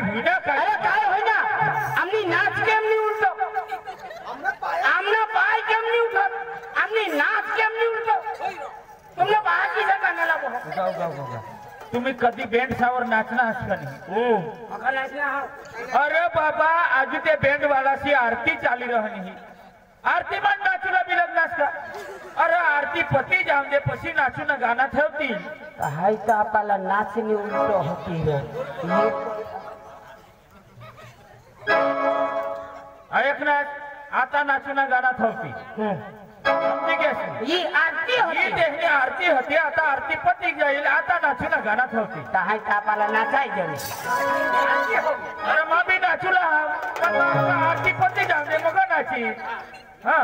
होईना काय अरे काय होईना आमनी नाच केम नहीं उलटो आमना पाय केम नहीं उठत आमनी नाच केम नहीं उलटो तुमने बाहर की जगह गाना बोलो तुम्ही कधी बँड सावर नाचना आहात का नाही ओ मका नाचना अरे बाबा आज ते बँड वालाची आरती चाली रहनी आरती पण नाचूला बिलग नाचता अरे आरती पती जाऊन दे पशी नाचून गाना ठेवती हाय तर आपल्याला नाचणी उलटो होती रे ऐक ना आता नाचून गाना ठेवती समजी घे ही आरती होती ही देहनी आरती होती आता आरती पती जाईल आता नाचून गाना ठेवती हाय तर आपल्याला नाचायचं अरे मा बी नाचूला आरती पती जाऊन दे मग नाची हा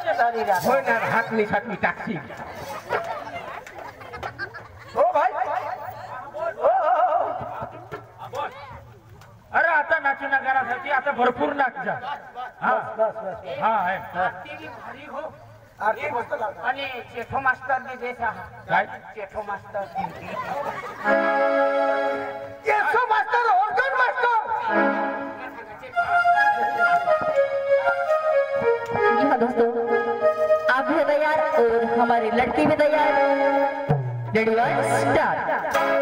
हातली छाटली टाकशी ओ भाई अरे आता नाचू नगरासाठी आता भरपूर नाच जा हा हा आहे आरती भारी हो आरती मस्त लागते आणि चेठो मास्टर ने जैसा काय चेठो मास्टर चेठो मास्टर ऑर्गन मास्टर जी हाँ दोस्तों आप भी तैयार और हमारी लड़की भी तैयार रेडी वन स्टार्ट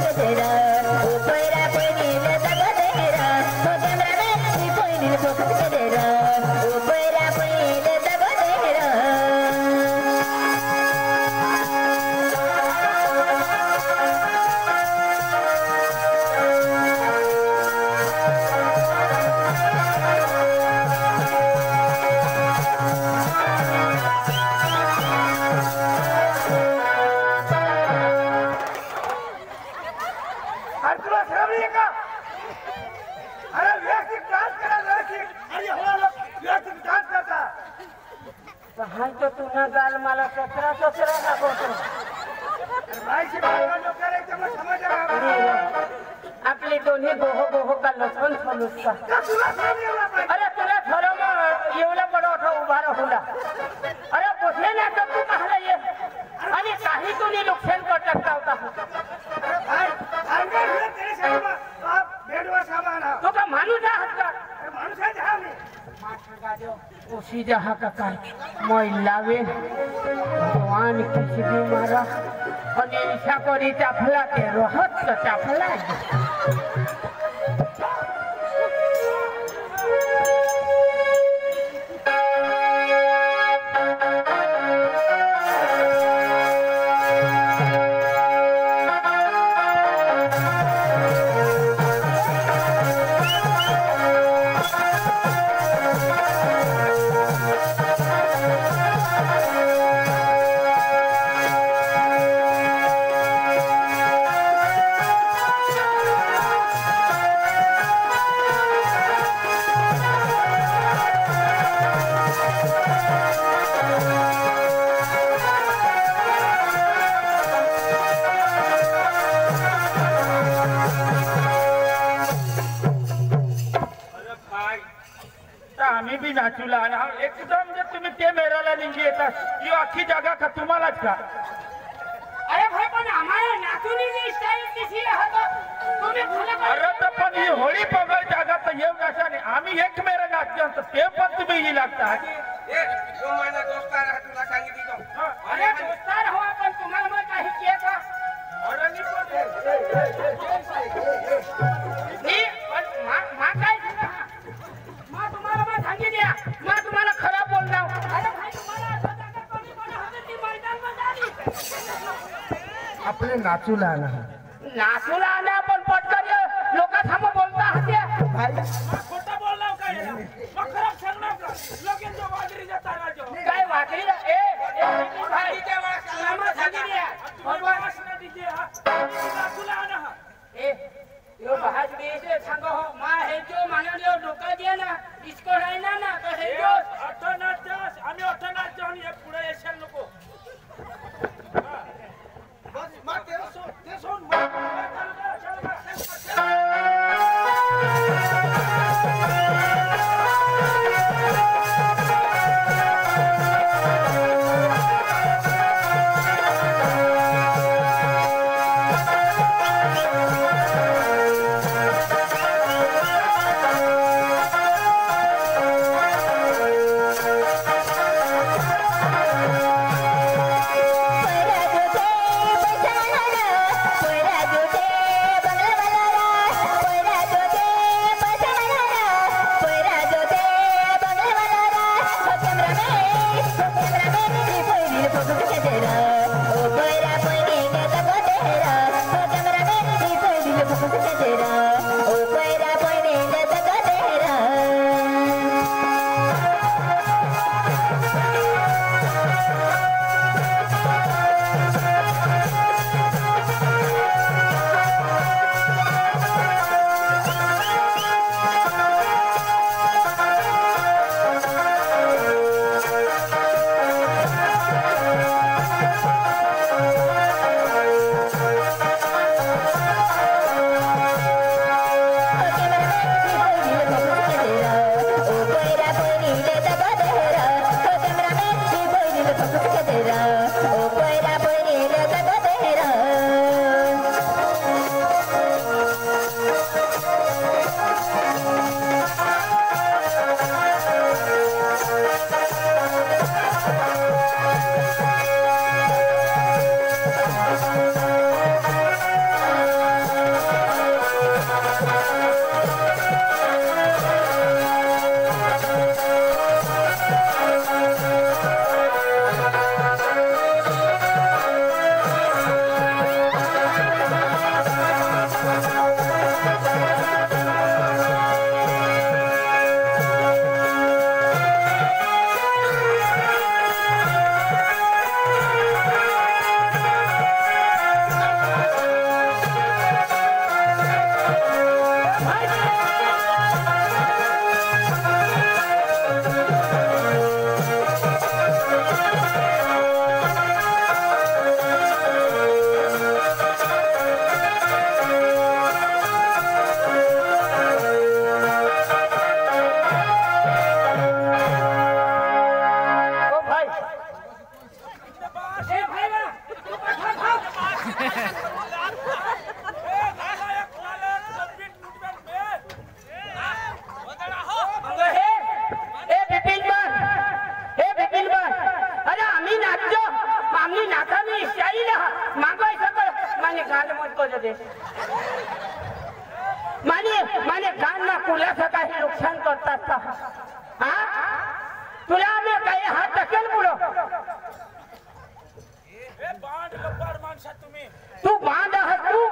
के तेरा ओ पैरा पैनीले दगा तेरा ओ कैमरामैन नी पैनीले फोकस के तेरा ओ पैरा पैनीले दगा तेरा हाय तो तुना गाल मला ससरा ससरा लागतो आपली दोन्ही गोहो गोहो का लसण फलूस का अरे तुला खरं मग एवढा बडा मोठा उभा राहुला अरे पोचले ना तर तू कहाला ये आणि काही तुम्ही नुकसान कर टाकता होता तो का माणूस आहात का उसी जहा का काय महिलावे जवान किसी भी मारा और ईशा करी चाफला के रोहत का चाफला आम्ही बी नाचूला एकदम जर तुम्ही ते मेराला निघी येतात ही अख्खी जागा का तुम्हालाच का अरे भाई पण आम्हाला नाचूनी स्टाईल कशी राहतो तुम्ही अरे तर पण ही होळी पगळ जागा तर येऊ नका नाही आम्ही एक मेरा नाचतो ते पण तुम्ही ही लागता जो माझा दोस्तार आहे तुला सांगितलं अरे दोस्तार हो पण तुम्हाला मग काही के का अरे नी पण काय तुम्हाला मग सांगी द्या मग तुम्हाला खराब बोलला अरे भाई तुम्हाला कमी कोण होते ती मैदान मध्ये आपले नाचूला आला पण पटकन लोक थांब बोलता हत्या भाई खोटा बोलला काय मग खराब सांगणार का लोकांच्या वागरीच्या ताराजो काय वागरीला भाई सलामत सांगी द्या भगवान दीजिए नाचूला आना यो बहाज बेसे सांगो हो मा हे जो मानले डोका दिया ना इसको है ना तो हे जो अठनाच आम्ही अठनाच आणि हे पुढे येशाल नको बस मग ते सोड माने कानना कुल्याचं काही नुकसान करतात का? हा तुला आम्ही काही हात टाकेल पुढं. बांध गब्बर माणसा तुम्ही. तू बांध आहात तू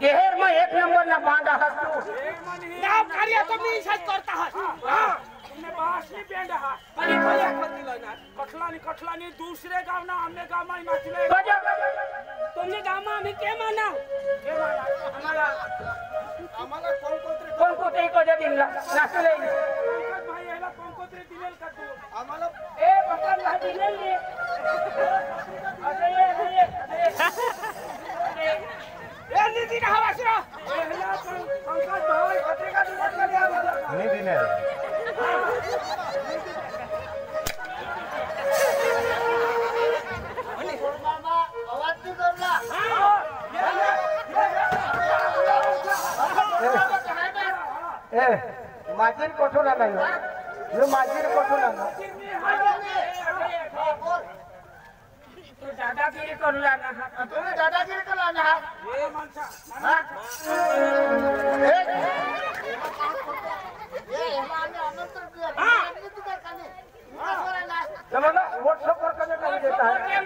गेहेर मग एक नंबर ना बांध आहात तू. नाव कार्य तुम्ही इशाच करता आहात. तुम्ही बासनी बेंड आहात. आणि मला खतलं ना कठलानी दुसरे गाव ना आम्ही गाव मा नाचले. तुम्ही गाव मा आम्ही के माना आम्हाला कोण कोणते कधी दिला नाचले भाई याला कोणकोतरी दिलेल का तू आम्हाला ए पप्पा भाई दिलेल रे. ए निधी ना हवासरा याला पंकज भाई पत्रिका दिवस का द्या मला निधी नाही माझी कोठून आला माझी कोठून आला. तू दादागिरी करू लागला. तुम्ही दादागिरी करा ना. ए माणसा मला व्हॉट्सअपवर कनेक्ट देत आहे.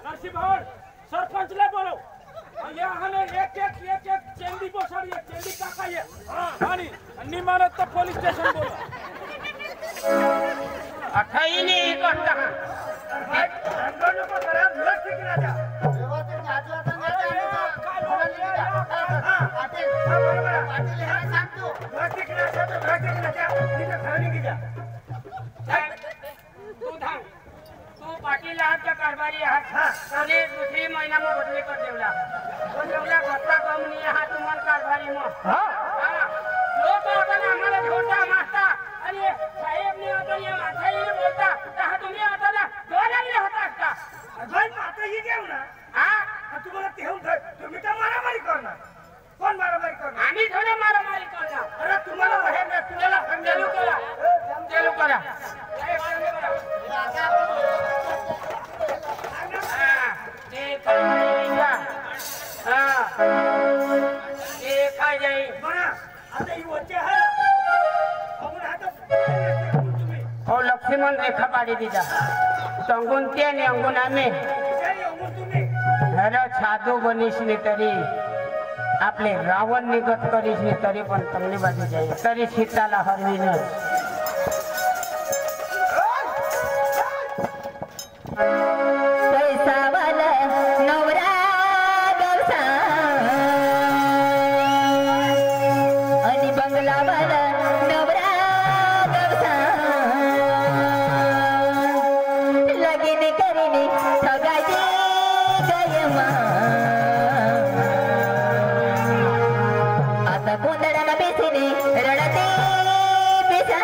नरसिंह भाऊ सरपंचला बोलव. याने एक चेंदी बोसाडी चेंदी टाकाय आणि निमानत तर पोलीस स्टेशन बोलव. अठाईने करता तू पाटील आहात का कारभारी आहात. तरी दुसरी महिना मग बदली कर देवला घरचा कमनी आहात तुम्हाला कारभारी मग लोक होता ना आम्हाला छोटा मागता आणि साहेबने होता या माणसाईने बोलता तर हा तुम्ही होता ना दोघांनी होता असता. आता ही घेऊ ना. हा तुम्हाला ठेवून तुम्ही तर मारामारी करणार. कोण मारामारी करणार? आम्ही थोडं मारामारी करणार. अरे तुम्हाला बाहेर नाही, तुला चालू करा चालू करा. हो लक्ष्मण रेखा पाडी दिला तंगून ते आणि अंगून आम्ही हर साधू बनीसनी तरी आपले रावण निगत करीसनी तरी पण चांगली बाजू जाईल तरी सीताला हरवीनच. पैसावाला नवरा गवसा आणि बंगलावाला नवरा गवसा लगीन करीने ठगायचे गयमा आता गोंधळाला बेसीने रडते बेसा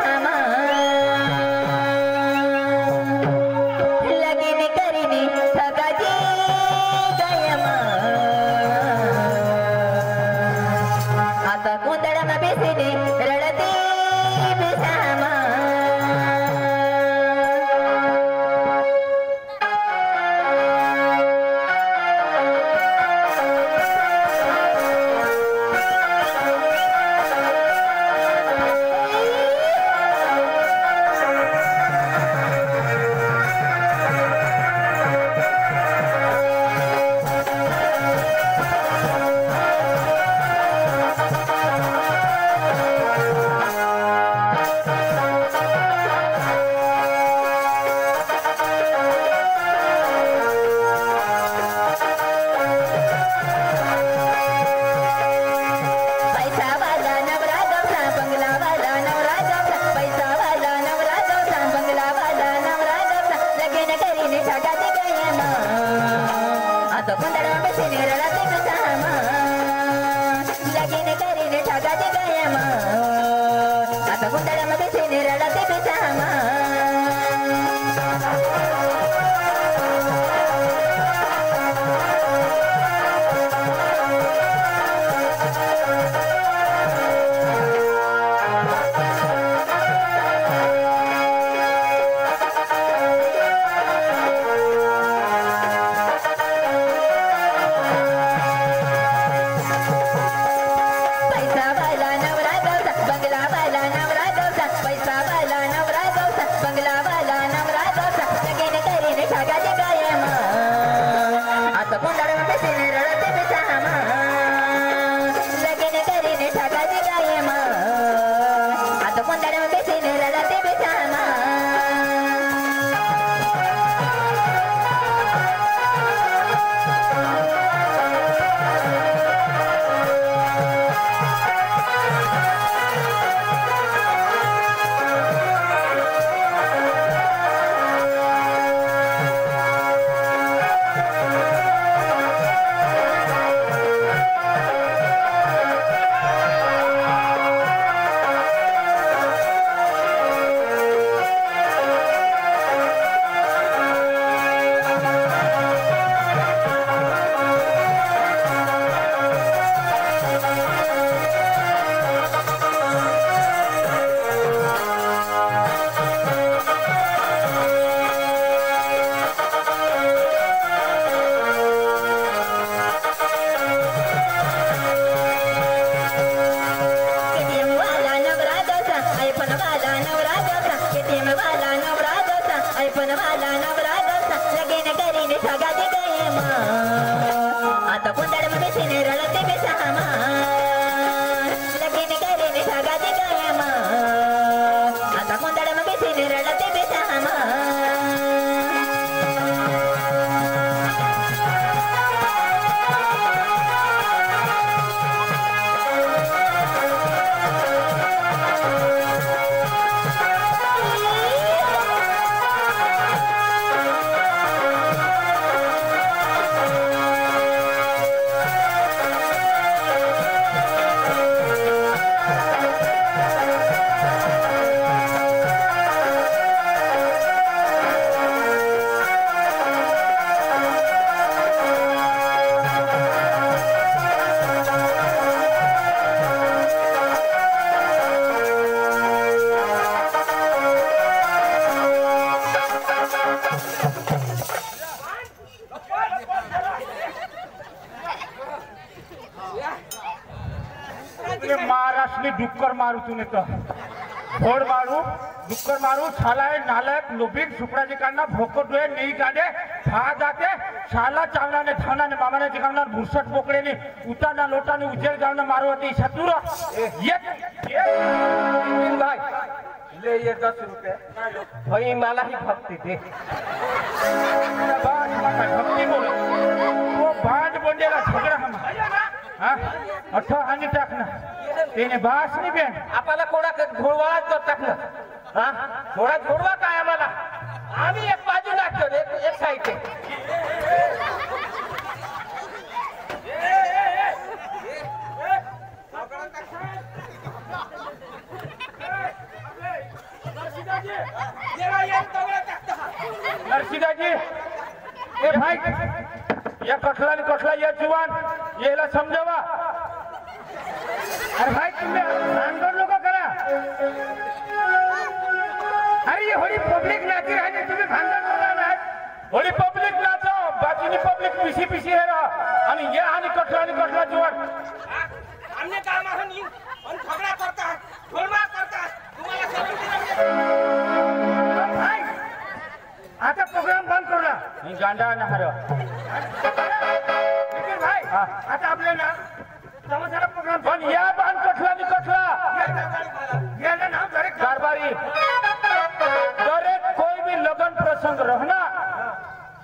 आपली डुक्कर मारू तुने तर फोड मारू डुक्कर मारू छालाय नालायक लोभीक सुकडाची काढणार भोकट डोळे नेई काढे फा जाते शाला चावनाने धावनाने मामाने ठिकाणणार भुरसट पोकडेने उताना लोटाने उजेड गावना मारू होती शत्रुर भाई ले ये 10 रुपये भाई मला ही भक्ती दे भक्ती बोल वो भांड बोंडेला झगडा हा अठो हानी टाकना तेने बास नाही बेन आपल्याला कोणा घोडवाळा तो टाकणं हा थोडा घोडवा काय आम्हाला आम्ही एक बाजू लागतो एक साईड नरसिंहाजी ए भाई या कठला या जुवान याला समजावा अरे भाई तुम्ही भानगड लोक करा अरे होळी पब्लिक नाची राहिली तुम्ही भानगड करणार नाही होळी पब्लिक नाचो बाकीनी पब्लिक पिशी हे राहा आणि या आणि कठला जुवान हमने काम आहे नी पण झगडा करतात गोलमाल करतात तुम्हाला भाई आता प्रोग्राम बंद करू ना मी गांडा ना हर भाई आता आपल्याला समाचार प्रोग्राम पण या बांध कठला याला नाम करे कारभारी दरेक कोई भी लगन प्रसंग रहना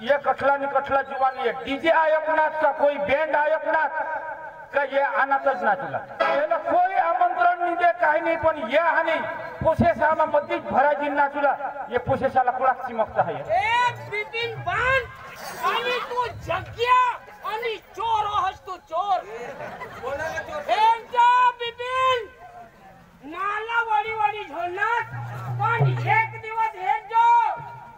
ये कठला जुवान ये डीजे आयोकनाथ का कोई बैंड आयोकनाथ का ये अनाथच नाचला याला कोई आमंत्रण नहीं दे काही नाही पण ये हानी पोसेसाला मधीच भराजी नाचला ये पोसेसाला कुळाक चिमकता है ए बिपिन बाण आणि तू जग्या आणि चोर होस तू चोर कोणाला चोर हेंजा बिपिन मला वडी झोलणार पण एक दिवस हेंजो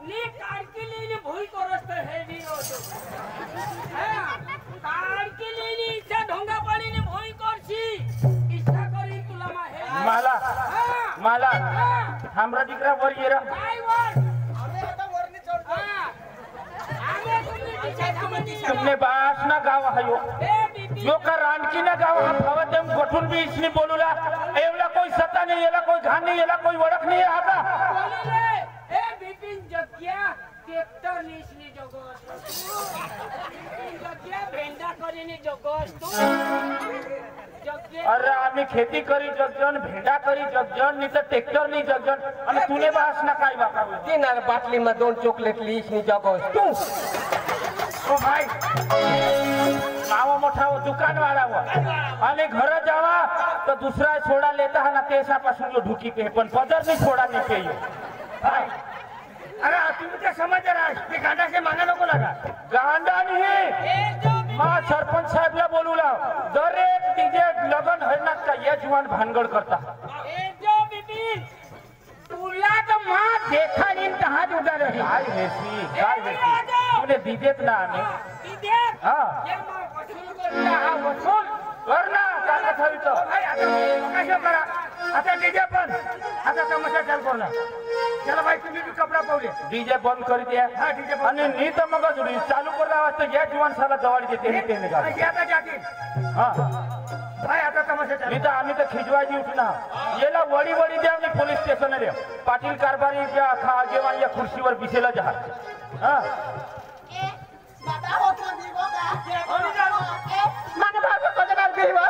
नी कारकिलीनी भूई करस्त हे नी होतो कारकिलीनी इच्छा ढोंगा पाणीने भूई करशी इच्छा करी तुला मा हे मला हमरा दिकरा वर ये काय वर आम्ही आता वरनी चढतो आम्ही तुम्ही तुमने बास ना गाव हायो ए बिपिन जो का रानकी ना गाव हा भावतेम गठून भी इसने बोलूला एवला कोई सत्ता नहीं एला कोई घान नहीं एला कोई वडक नहीं आता बोलिले ए बिपिन जग्या ट्रॅक्टर निसनी जगस जग्या भेंडा करीने जगस तू जग्या अरे आम्ही खेती करी जगजन भेंडा करी जगजन नहीं तो ट्रॅक्टर नहीं जगजन आणि तुने बास ना काय बाकावे ती ना बाटली में 2 चॉकलेट लीस नी जगोस तू ओ भाई नाव मोठा वो दुकान वाला वो आणि घर जावा तो दूसरा छोड़ा लेता है ना तेसा पासून जो ढुकी पे पण पदर नहीं छोड़ा नहीं पे भाई अरे तुम्ही ते समज रहा ते गांडा से मांगा नको लगा गांडा नहीं मां सरपंच साहेबला बोलूला दरेक डीजे लगन हरनात का ये जुवान भानगड करता ए जो बिपिन तुला तो मां देखा नहीं कहां उड़ा रही काय हेसी तूने दीदेत ना आम्ही इथे हां ये मां वसूल करता हा वसूल कर ना काय ठेवतो भाई आता कसं करा आता डीजे पण आता तमाशा चालू कर ना चला भाई तुम्ही भी कपडा पावले डीजे बंद कर दिया हां डीजे बंद आणि नी तर मग चालू करला वाजता या जुवान साला दवाडी देते हे तेने का आता जाती हां भाई आता तमाशा चालू नी तर आम्ही तर खिजवाजी उठना येला वडी द्या आणि पोलीस स्टेशन रे पाटील कारभारी या खा जेवण या खुर्चीवर बिसेला जा हां बाबा होतो दिगो का माने बाबा कोणाला घेवा